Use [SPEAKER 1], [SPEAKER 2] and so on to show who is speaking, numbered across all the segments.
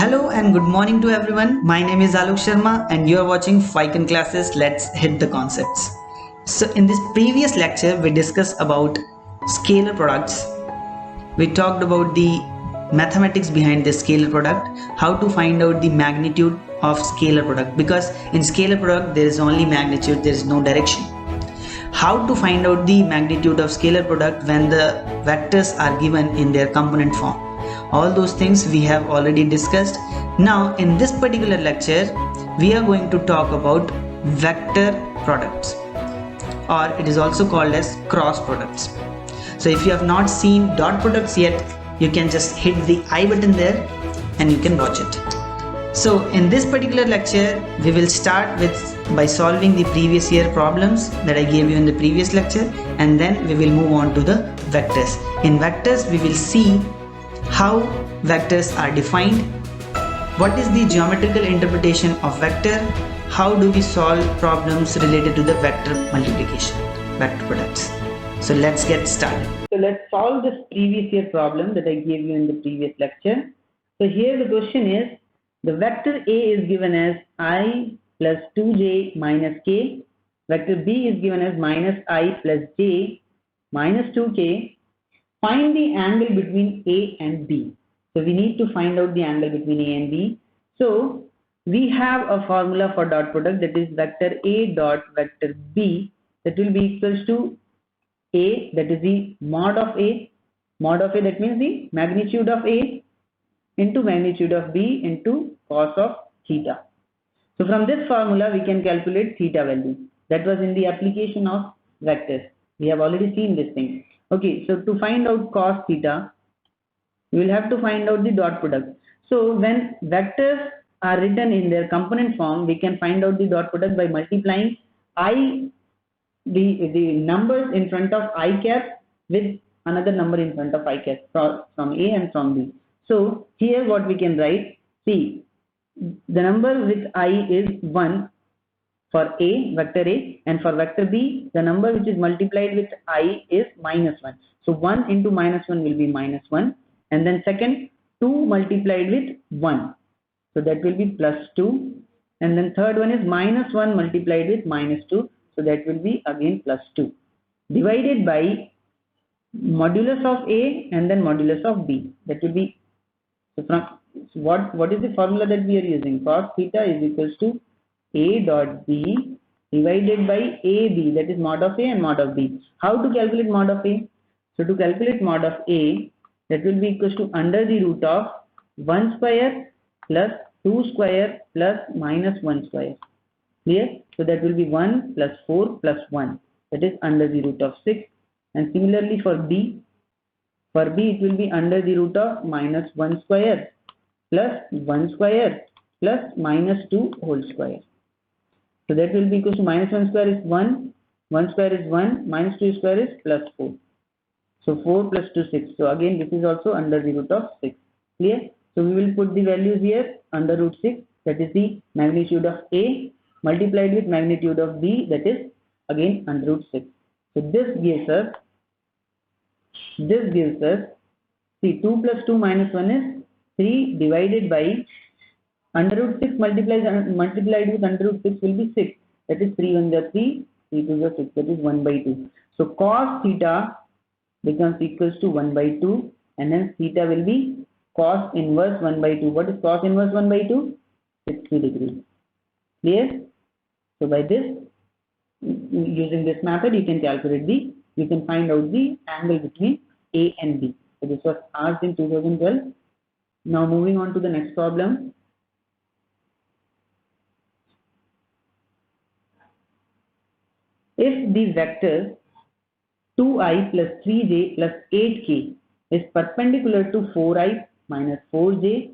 [SPEAKER 1] Hello and good morning to everyone. My name is Alok Sharma and you are watching Ficon Classes. Let's hit the concepts. So in this previous lecture, we discussed about scalar products. We talked about the mathematics behind the scalar product, how to find out the magnitude of scalar product, because in scalar product there is only magnitude, there is no direction. How to find out the magnitude of scalar product when the vectors are given in their component form. All those things we have already discussed. Now in this particular lecture we are going to talk about vector products, or it is also called as cross products. So if you have not seen dot products yet, you can just hit the I button there and you can watch it. So in this particular lecture, we will start by solving the previous year problems that I gave you in the previous lecture, and then we will move on to the vectors. In vectors, we will see how vectors are defined, what is the geometrical interpretation of vector, how do we solve problems related to the vector multiplication, vector products. So let's get started. So let's solve this previous year problem that I gave you in the previous lecture. So here the question is, the vector A is given as I plus 2j minus k. Vector B is given as minus I plus j minus 2k. Find the angle between A and B. So we need to find out the angle between A and B. So we have a formula for dot product, that is vector A dot vector B, that will be equals to A, that is the mod of A. Mod of A, that means the magnitude of A, into magnitude of B into cos of theta. So from this formula we can calculate theta value. That was in the application of vectors. We have already seen this thing. Okay, so to find out cos theta, we will have to find out the dot product. So when vectors are written in their component form, we can find out the dot product by multiplying the numbers in front of I cap with another number in front of I cap from A and from B. So here what we can write, see, the number with I is 1 for A, vector A, and for vector B, the number which is multiplied with I is minus 1. So 1 into minus 1 will be minus 1, and then second, 2 multiplied with 1. So that will be plus 2, and then third one is minus 1 multiplied with minus 2. So that will be again plus 2, divided by modulus of A and then modulus of B. That will be, so from what is the formula that we are using? Cos theta is equals to A dot B divided by AB, that is mod of A and mod of B. How to calculate mod of A? So to calculate mod of A, that will be equals to under the root of 1 square plus 2 square plus minus 1 square. Clear? So that will be 1 plus 4 plus 1, that is under the root of 6. And similarly for B, it will be under the root of minus 1 square plus 1 square plus minus 2 whole square. So that will be equal to minus 1 square is 1, 1 square is 1, minus 2 square is plus 4. So 4 plus 2, 6. So again this is also under the root of 6. Clear? So we will put the values here under root 6, that is the magnitude of A, multiplied with magnitude of B, that is again under root 6. So this gives us, see, 2 plus 2 minus 1 is 3 divided by under root 6 multiplied with under root 6 will be 6. That is 3 1 is 3, 3 2 is 6, that is 1 by 2. So cos theta becomes equals to 1 by 2, and hence theta will be cos inverse 1 by 2. What is cos inverse 1 by 2? 60 degrees. Clear? So by this, using this method, you can find out the angle between A and B. So this was asked in 2012. Now moving on to the next problem. If the vector 2i plus 3j plus 8k is perpendicular to 4i minus 4j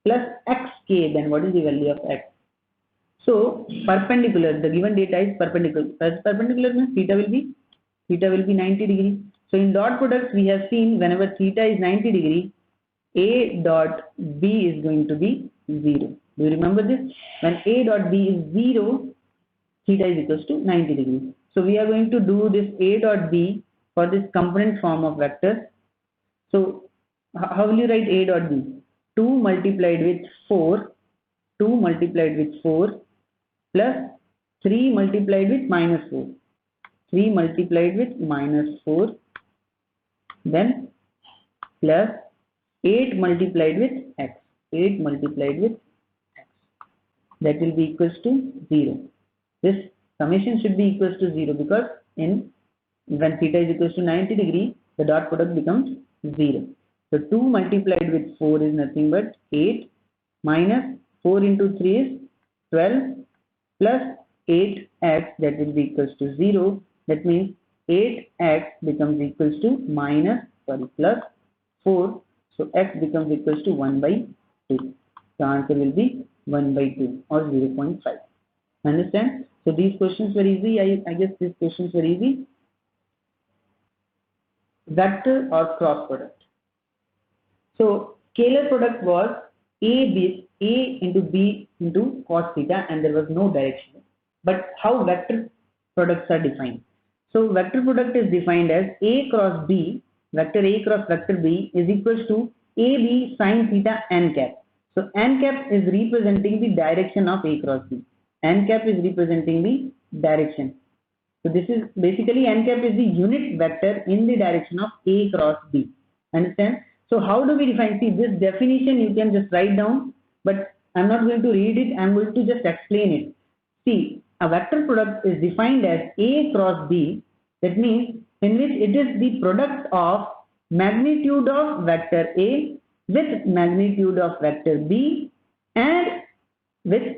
[SPEAKER 1] plus xk, then what is the value of x? So perpendicular, the given data is perpendicular. Perpendicular means theta will be 90 degree. So in dot products we have seen whenever theta is 90 degree, A dot B is going to be 0. Do you remember this? When A dot B is 0, theta is equals to 90 degrees. So we are going to do this A dot B for this component form of vector. So how will you write A dot B?
[SPEAKER 2] 2 multiplied with 4, 2 multiplied with 4 plus 3 multiplied with minus 4, 3 multiplied with minus 4, then plus 8 multiplied with x, 8 multiplied with x, that will be equals to 0. This summation should be equals to 0 because when theta is equals to 90 degree, the dot product becomes 0. So 2 multiplied with 4 is nothing but 8 minus 4 into 3 is 12 plus 8x, that will be equals to 0. That means 8x becomes equals to plus 4. So x becomes equals to 1 by 2. The answer will be 1 by 2 or 0.5. Understand? So these questions were easy. I guess these questions were easy. Vector or cross product. So scalar product was A into B into cos theta, and there was no direction. But how vector products are defined? So vector product is defined as A cross B, vector A cross vector B is equals to AB sin theta n cap. So n cap is representing the direction of A cross B. N cap is representing the direction. So this is basically n cap is the unit vector in the direction of A cross B. Understand? So how do we define? See, this definition you can just write down, but I'm not going to read it. I'm going to just explain it. See, a vector product is defined as A cross B. That means in which it is the product of magnitude of vector A with magnitude of vector B and with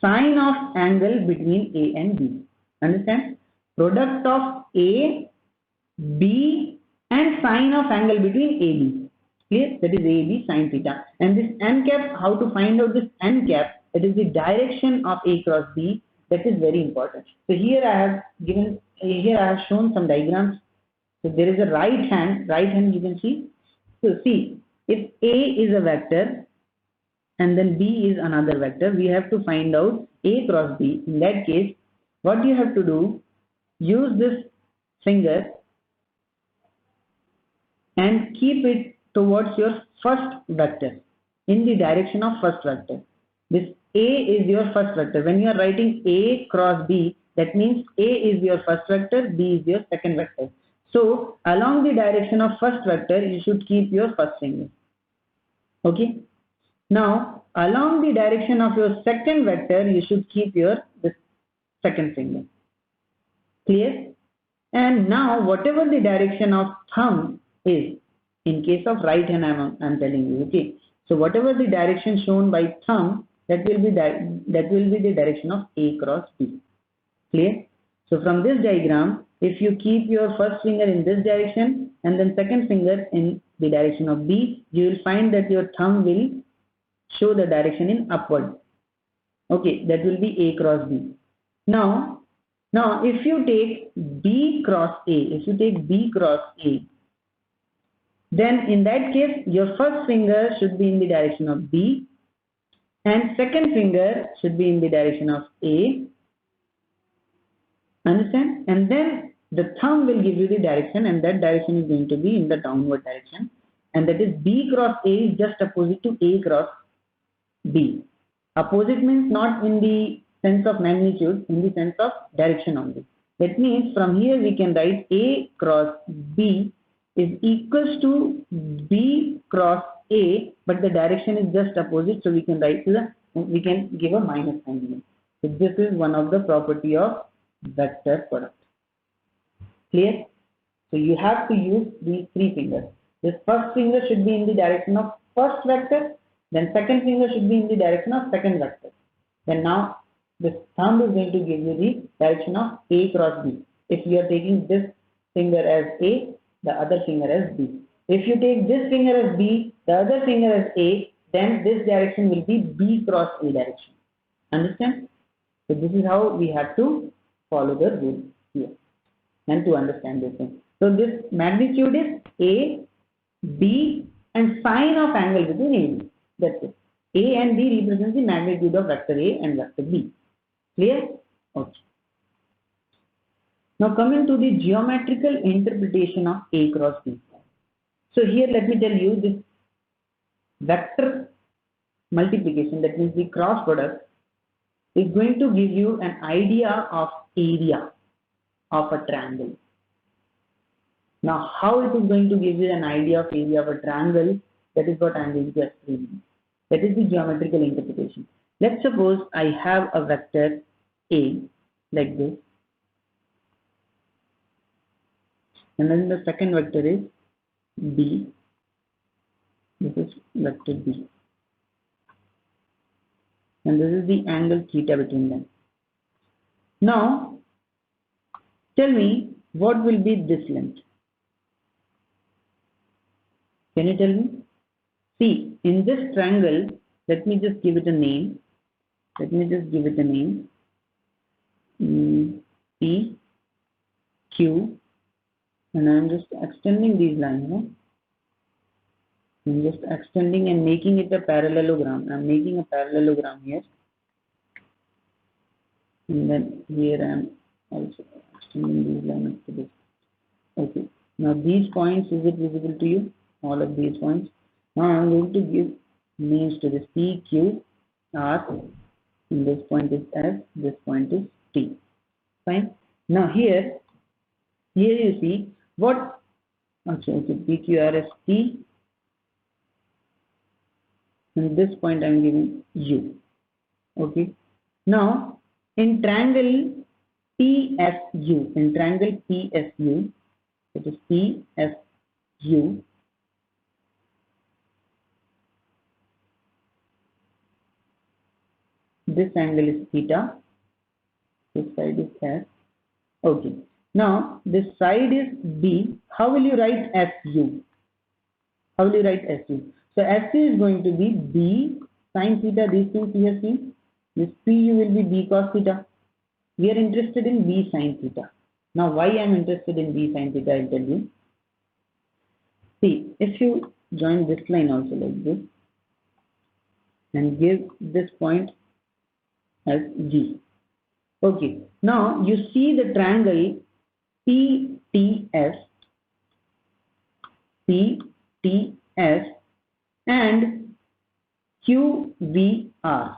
[SPEAKER 2] sine of angle between A and B. Understand? Product of A, B and sine of angle between AB. Clear? That is AB sin theta. And this n cap, how to find out this n cap? It is the direction of A cross B. That is very important. So here I have shown some diagrams. So there is a right hand you can see. So see, if A is a vector and then B is another vector, we have to find out A cross B. In that case, what you have to do, use this finger and keep it towards your first vector, in the direction of first vector. This A is your first vector. When you are writing A cross B, that means A is your first vector, B is your second vector. So along the direction of first vector, you should keep your first finger. Okay. Now along the direction of your second vector, you should keep your this second finger. Clear? And now whatever the direction of thumb is, in case of right hand I'm telling you, okay. So whatever the direction shown by thumb, that will be the direction of A cross B. Clear? So from this diagram, if you keep your first finger in this direction and then second finger in the direction of B, you will find that your thumb will show the direction in upward. Okay, that will be A cross B. Now if you take B cross A, then in that case your first finger should be in the direction of B and second finger should be in the direction of A. Understand? And then the thumb will give you the direction, and that direction is going to be in the downward direction, and that is B cross A is just opposite to A cross B. Opposite means not in the sense of magnitude, in the sense of direction only. That means from here we can write A cross B is equals to B cross A, but the direction is just opposite, so we can give a minus sign. So this is one of the property of vector product. Clear? So you have to use these three fingers. This first finger should be in the direction of first vector, then second finger should be in the direction of second vector. Then now this thumb is going to give you the direction of A cross B. If you are taking this finger as A, the other finger as B. If you take this finger as B, the other finger as A, then this direction will be B cross A direction. Understand? So this is how we have to follow the rule here and to understand this thing. So this magnitude is A, B and sine of angle between A and B. That's it. A and B represents the magnitude of vector A and vector B. Clear? Okay. Now coming to the geometrical interpretation of A cross B. So here let me tell you this vector multiplication, that means the cross product, is going to give you an idea of area of a triangle. Now, how it is going to give you an idea of area of a triangle, that is what I am going to explain. That is the geometrical interpretation. Let's suppose I have a vector A like this, and then the second vector is B. This is vector B, and this is the angle theta between them. Now, tell me what will be this length. Can you tell me? See, in this triangle, let me just give it a name. P, Q, and I am just extending these lines. I'm just extending and making it a parallelogram. I'm making a parallelogram here. And then here I am also extending these lines to this. Okay. Now these points, is it visible to you? All of these points. Now I'm going to give names to this P, Q, R. And this point is S. This point is T. Fine. Now here you see what? Okay. P, Q, R, S, T. And this point I am giving U. Okay. Now in triangle PSU, it is PSU. This angle is theta. This side is S. Okay. Now this side is B. How will you write SU? So SU is going to be B sin theta. These things we have seen. This PU will be B cos theta. We are interested in B sin theta. Now why I am interested in B sin theta, I will tell you. See, if you join this line also like this and give this point as G. Okay. Now you see the triangle PTS and QVR.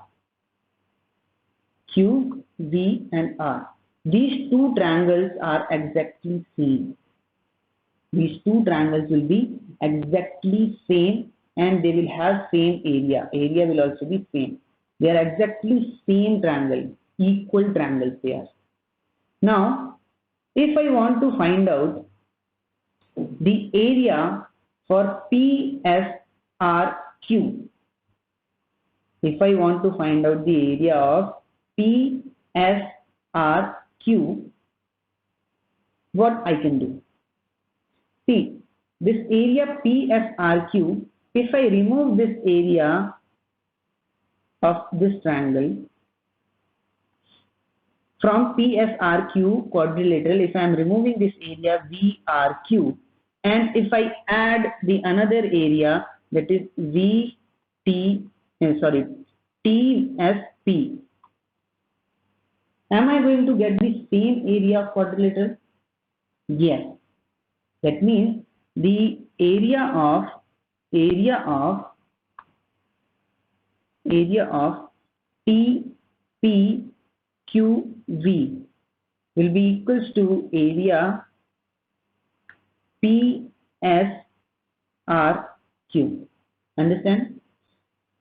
[SPEAKER 2] Q, V and R. These two triangles are exactly same. These two triangles will be exactly same and they will have same area. Area will also be same. They are exactly same triangle, equal triangles they are. Now, if I want to find out the area for PSRQ, if I want to find out the area of PSRQ, what I can do? See, this area PSRQ, if I remove this area of this triangle from PSRQ quadrilateral, if I am removing this area VRQ, and if I add the another area, that is TSP, am I going to get the same area of quadrilateral? Yes. That means the area of TPQV will be equals to area PSRQ. Understand?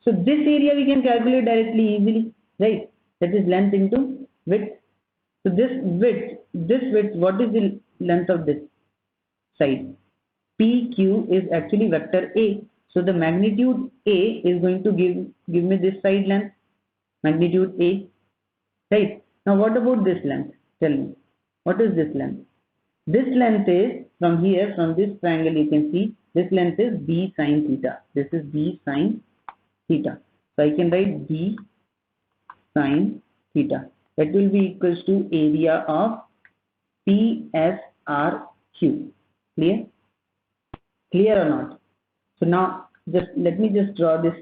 [SPEAKER 2] So this area we can calculate directly easily, right? That is length into width. So this width, what is the length of this side? PQ is actually vector A. So the magnitude A is going to give me this side length, magnitude A, right? Now what about this length? Tell me, what is this length? This length is from here, from this triangle you can see, this length is B sin theta. This is B sin theta. So I can write B sin theta. That will be equals to area of PSRQ. Clear? Clear or not? So now let me just draw this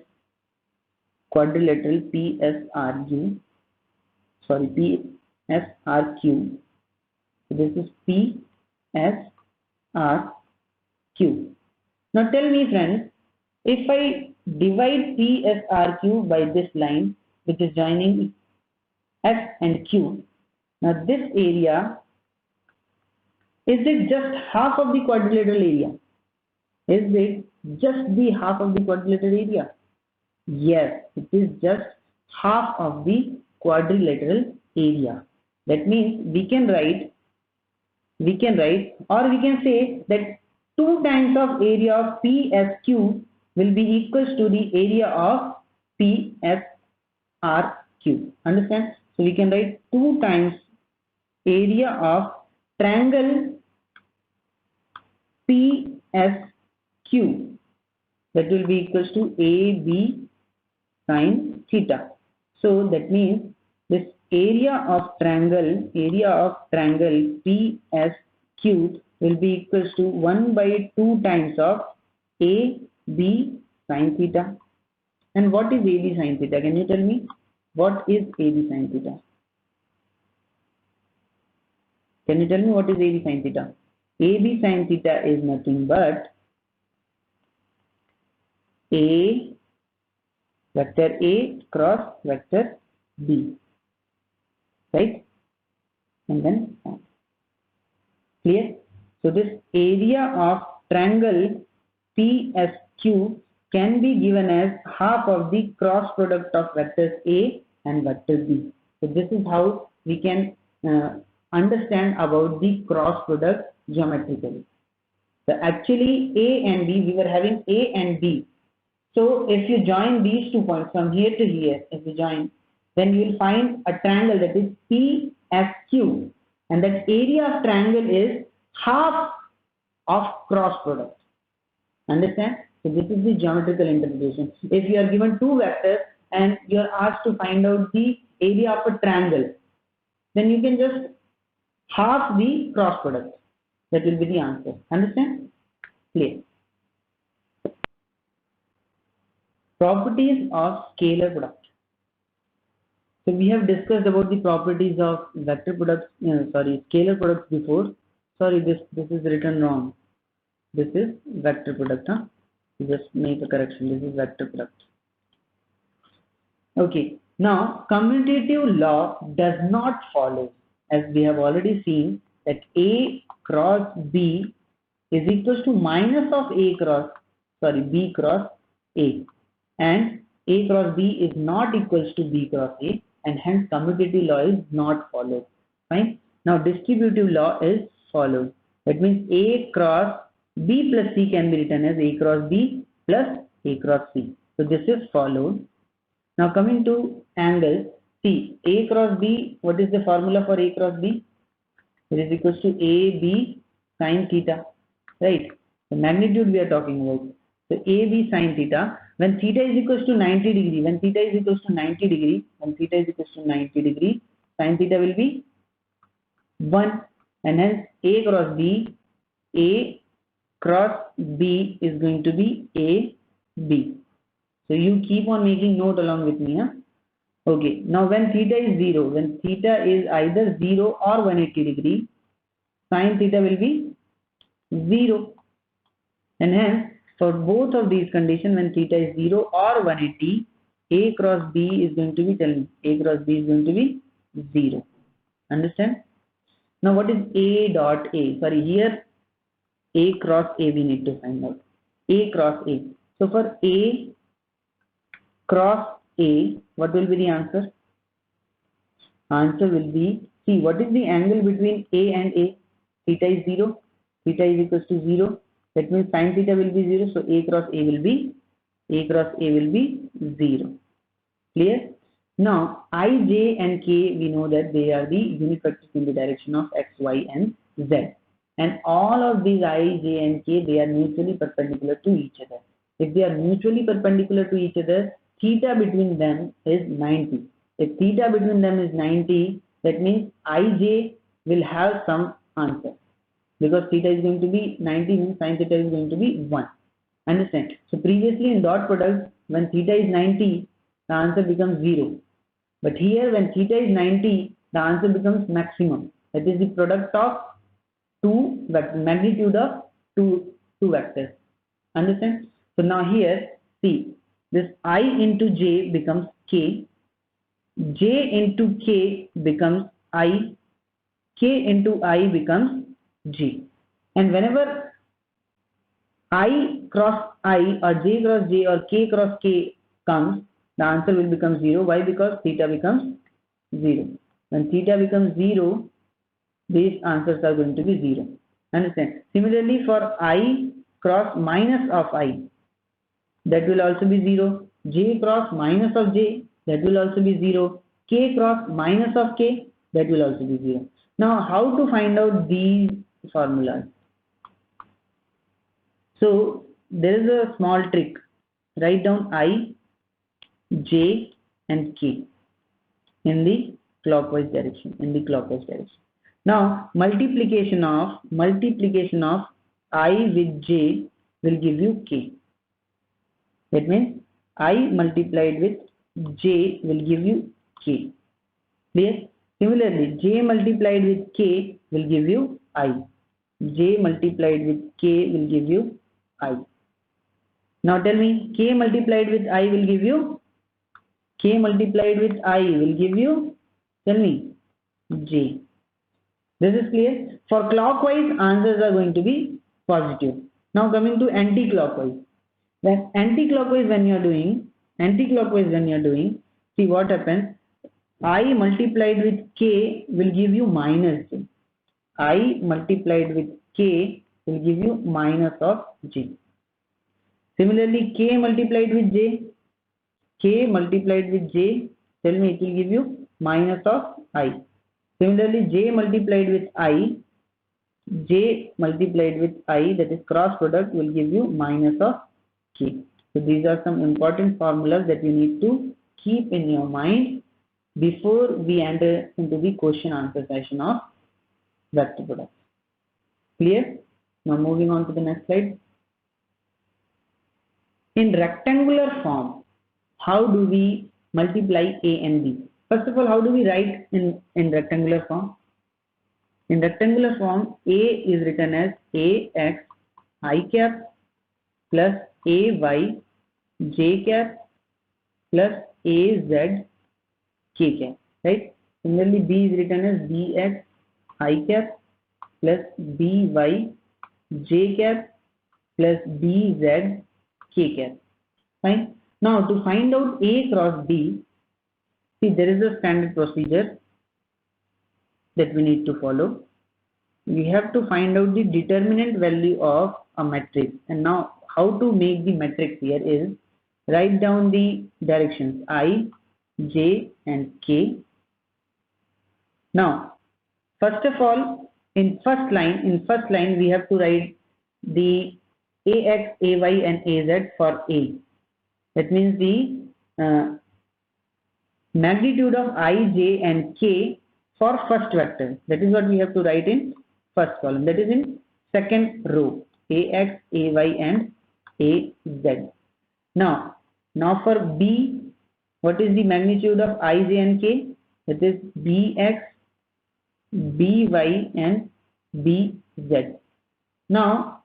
[SPEAKER 2] quadrilateral PSRQ. So this is PSRQ. Now tell me friends, if I divide PSRQ by this line which is joining S and Q. Now this area, is it just half of the quadrilateral area? Is it just the half of the quadrilateral area? Yes, it is just half of the quadrilateral area. That means we can write or we can say that 2 times of area of PSQ will be equals to the area of PSRQ. Understand? So we can write 2 times area of triangle PSQ, that will be equals to AB sin theta. So that means this area of triangle PSQ will be equals to 1 by 2 times of AB sin theta. And what is AB sin theta? Can you tell me what is AB sin theta? Can you tell me what is AB sin theta? AB sin theta is nothing but A vector A cross vector B, right? And then clear? So this area of triangle PSQ can be given as half of the cross product of vectors A and vector B. So this is how we can understand about the cross product geometrically. So actually A and B, we were having A and B. So if you join these 2 points from here to here, if you join, then you will find a triangle that is PSQ, and that area of triangle is half of cross product. Understand? So this is the geometrical interpretation. If you are given 2 vectors and you are asked to find out the area of a triangle, then you can just half the cross product. That will be the answer. Understand? Clear. Properties of scalar product. So we have discussed about the properties of vector products, scalar products before. Sorry, this is written wrong. This is vector product. Just make a correction. This is vector product. Okay. Now, commutative law does not follow, as we have already seen that A cross B is equals to minus of B cross A, and A cross B is not equals to B cross A, and hence commutative law is not followed. Fine. Now distributive law is followed. That means A cross B plus C can be written as A cross B plus A cross C. So this is followed. Now coming to angles, see A cross B, what is the formula for A cross B? It is equals to AB sin theta, right? The magnitude we are talking about. So AB sin theta, when theta is equals to 90 degree, when theta is equals to 90 degree, sin theta will be 1, and hence A cross B is going to be AB. So you keep on making note along with me. Okay, now when theta is 0, when theta is either 0 or 180 degree, sin theta will be 0. And hence, for both of these conditions, when theta is 0 or 180, A cross B is going to be, tell me, A cross B is going to be 0. Understand? Now what is A dot A? Sorry, here A cross A we need to find out. A cross A. So for A cross A, what will be the answer? Answer will be, see, what is the angle between A and A? Theta is 0. Theta is equals to 0. That means sin theta will be 0. So A cross A will be 0. Clear? Now I, J and K, we know that they are the unit vectors in the direction of X, Y and Z. And all of these I, J and K, they are mutually perpendicular to each other. If they are mutually perpendicular to each other, theta between them is 90. If theta between them is 90, that means Ij will have some answer. Because theta is going to be 90 means sin theta is going to be 1. Understand? So previously in dot product, when theta is 90, the answer becomes 0. But here when theta is 90, the answer becomes maximum. That is the product of magnitude of two vectors. Understand? So now here, see, this I into j becomes k, j into k becomes I, k into I becomes j. And whenever I cross I or j cross j or k cross k comes, the answer will become 0. Why? Because theta becomes 0. When theta becomes 0, these answers are going to be 0. Understand? Similarly, for I cross minus of I, that will also be 0. J cross minus of j, that will also be 0. K cross minus of k, that will also be 0. Now, how to find out these formulas? So, there is a small trick. Write down I, j and k in the clockwise direction. Now, multiplication of I with j will give you k. That means I multiplied with j will give you k. Clear? Similarly, j multiplied with k will give you I. J multiplied with k will give you I. Now tell me, k multiplied with I will give you? K multiplied with I will give you? Tell me, j. This is clear? For clockwise, answers are going to be positive. Now coming to anti-clockwise. When anti-clockwise when you are doing, see what happens. I multiplied with k will give you minus j. I multiplied with k will give you minus of j. Similarly, k multiplied with j, tell me it will give you minus of I. Similarly, j multiplied with I, that is cross product, will give you minus of k. So these are some important formulas that you need to keep in your mind before we enter into the question answer session of vector products. Clear? Now moving on to the next slide. In rectangular form, how do we multiply a and b? First of all, how do we write in rectangular form? In rectangular form, a is written as ax I cap plus ay j cap plus az k cap, right? Similarly, b is written as bx I cap plus by j cap plus bz k cap. Fine. Now to find out a cross b, see there is a standard procedure that we need to follow. We have to find out the determinant value of a matrix. And now how to make the matrix here is write down the directions I, j and k. Now first of all, in first line we have to write the ax, ay and az for a. That means the magnitude of I, j and k for first vector. That is what we have to write in first column. That is in second row, ax, ay and az. Now for b, what is the magnitude of I, j and k? That is bx, by and bz. Now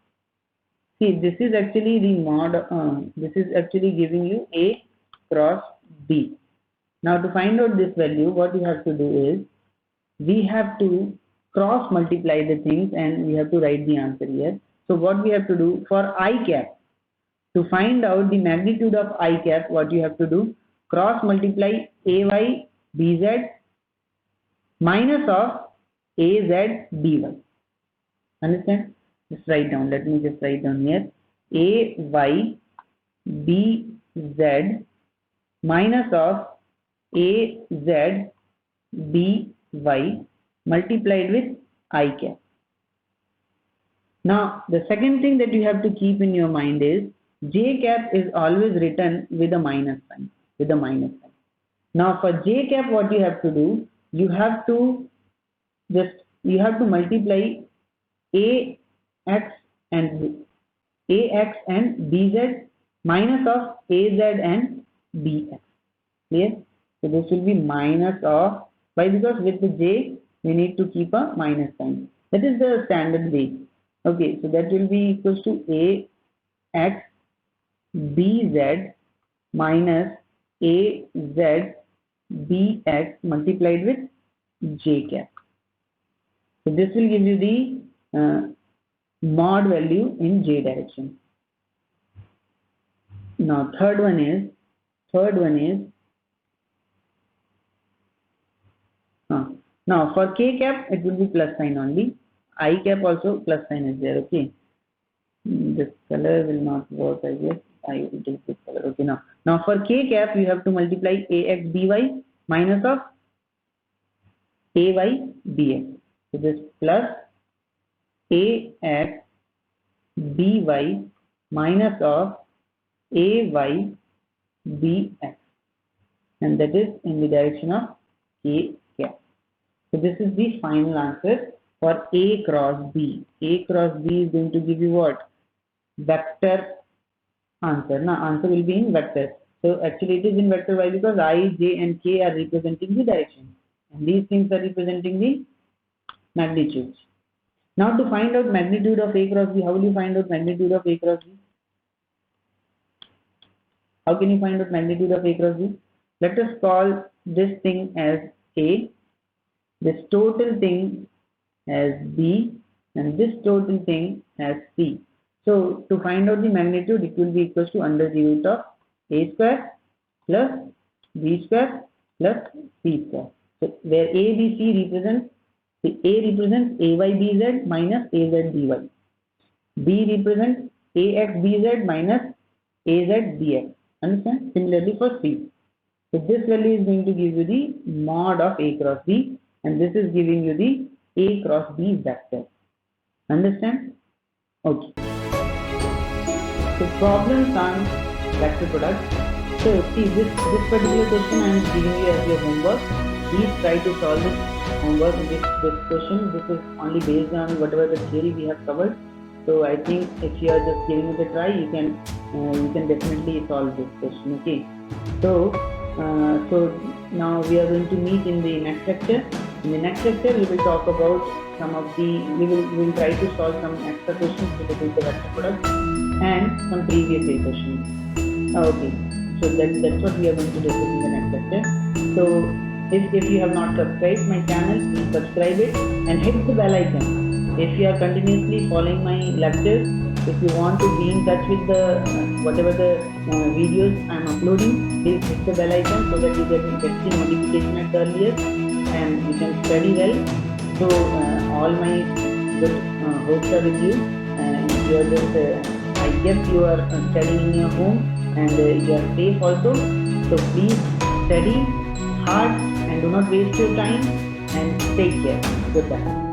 [SPEAKER 2] see, this is actually the this is actually giving you a cross b. Now to find out this value, what you have to do is we have to cross multiply the things and we have to write the answer here. So what we have to do for I cap, to find out the magnitude of I cap, what you have to do, cross multiply ay bz minus of az by. Understand? Just write down. Let me just write down here. Ay bz minus of az by multiplied with I cap. Now the second thing that you have to keep in your mind is j cap is always written with a minus sign. Now for j cap, what you have to do, you have to multiply ax and bz minus of az and bx. Clear? So this will be minus of, why? Because with the j we need to keep a minus sign. That is the standard way. Okay, so that will be equals to ax bz minus az bx multiplied with j cap. So this will give you the mod value in j direction. Now third one is now for k cap it will be plus sign only. I cap also plus sign is there. Okay, this color will not work, I guess. I will take this color. Okay, now for k cap you have to multiply ax by minus of ay bx. So this plus ax by minus of ay bx, and that is in the direction of k cap. So this is the final answer for A cross B. A cross B is going to give you what? Vector answer. Now answer will be in vector. So actually it is in vector. Why? Because I, J and K are representing the direction, and these things are representing the magnitudes. Now to find out magnitude of A cross B, how will you find out magnitude of A cross B? How can you find out magnitude of A cross B? Let us call this thing as A, this total thing as B, and this total thing as C. So to find out the magnitude, it will be equal to under the root of A square plus B square plus C square. So where A, B, C represents, the A represents AYBZ minus AZBY. B represents AXBZ minus AZBX. Understand? Similarly for C. So this value is going to give you the mod of A cross B, and this is giving you the A cross B vector. Understand? Okay. So problems on vector products. So see this particular question I am giving you as your homework. Please try to solve this homework. This question. This is only based on whatever the theory we have covered. So I think if you are just giving it a try, you can definitely solve this question. Okay. So now we are going to meet in the next lecture. In the next lecture, we will talk about we will try to solve some extra questions related to the vector product and some previous year questions. Okay. So that's what we are going to discuss in the next lecture. So if you have not subscribed my channel, please subscribe it and hit the bell icon. If you are continuously following my lectures, if you want to be in touch with the whatever the videos I am uploading, please hit the bell icon so that you get the notification at the earliest and you can study well. So all my good hopes are with you, and you are just I guess you are studying in your home and you are safe also. So please study hard and do not waste your time, and take care. Goodbye.